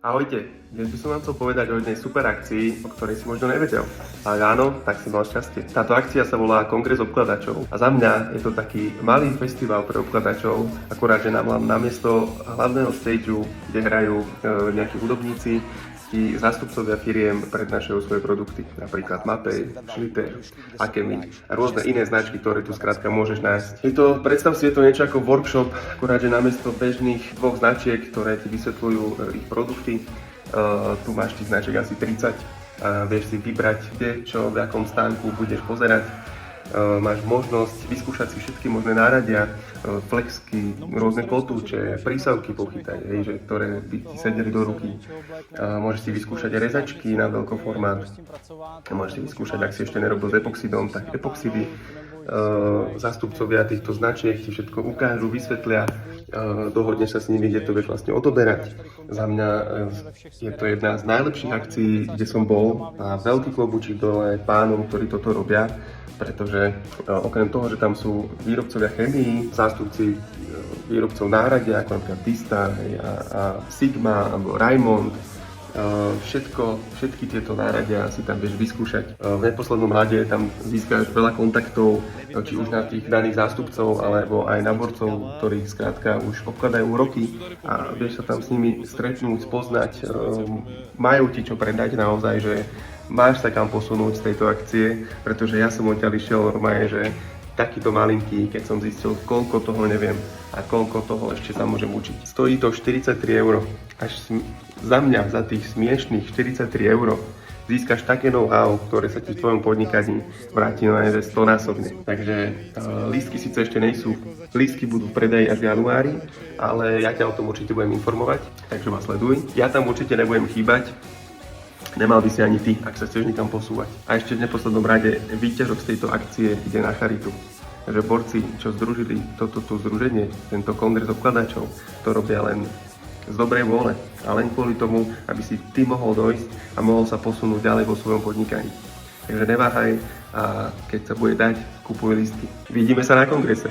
Ahojte, dnes by som vám chcel povedať o jednej super akcii, o ktorej si možno nevedel. Ak áno, tak si mal šťastie. Táto akcia sa volá Kongres obkladačov a za mňa je to taký malý festival pre obkladačov, akorát, že namiesto hlavného stageu, kde hrajú nejakí hudobníci, tí zástupcovia firiem prednášajú svoje produkty, napríklad Mapei, Schlitter, Akemi a rôzne iné značky, ktoré tu skrátka môžeš nájsť. Predstav si, je to niečo ako workshop, akurát, že namiesto bežných dvoch značiek, ktoré ti vysvetľujú ich produkty, tu máš tých značiek asi 30 a vieš si vybrať, kde, čo, v akom stánku budeš pozerať. Máš možnosť vyskúšať si všetky možné náradia, flexky, rôzne kotúče, prísavky pochytať, ktoré by ti sedeli do ruky. Môžeš si vyskúšať rezačky na veľkoformát. Môžeš si vyskúšať, ak si ešte nerobil s epoxidom, tak epoxidy. Zástupcovia týchto značiek ti všetko ukážu, vysvetlia, dohodne sa s nimi, kde to vieš vlastne odoberať. Za mňa je to jedna z najlepších akcií, kde som bol, a veľký klobúčik dole pánom, ktorí toto robia, pretože okrem toho, že tam sú výrobcovia chemii, zástupci výrobcov náradia, ako napríklad Tista a Sigma alebo Raymond, všetky tieto náradia si tam vieš vyskúšať. V neposlednom rade tam získaš veľa kontaktov, či už na tých daných zástupcov, alebo aj náborcov, ktorých skrátka už obkladajú roky a vieš sa tam s nimi stretnúť, spoznať, majú ti čo predať naozaj, že máš sa kam posunúť z tejto akcie, pretože ja som odtiaľ išiel normálne, že takýto malinký, keď som zistil, koľko toho neviem a koľko toho ešte sa môžem učiť. Stojí to 43 €. Až za mňa, za tých smiešných 43 € získaš také know-how, ktoré sa ti v tvojom podnikaní vráti na 100-násobne. Takže lístky síce ešte nejsú, lístky budú v predaji až v januári, ale ja ťa o tom určite budem informovať, takže ma sleduj. Ja tam určite nebudem chýbať. Nemal by si ani ty, ak sa chceš nikam posúvať. A ešte v neposlednom rade výťažok z tejto akcie ide na charitu. Takže borci, čo združili toto združenie, tento kongres obkladačov, to robia len z dobrej vôle a len kvôli tomu, aby si ty mohol dojsť a mohol sa posunúť ďalej vo svojom podnikaní. Takže neváhaj a keď sa bude dať, kupuj lístky. Vidíme sa na kongrese.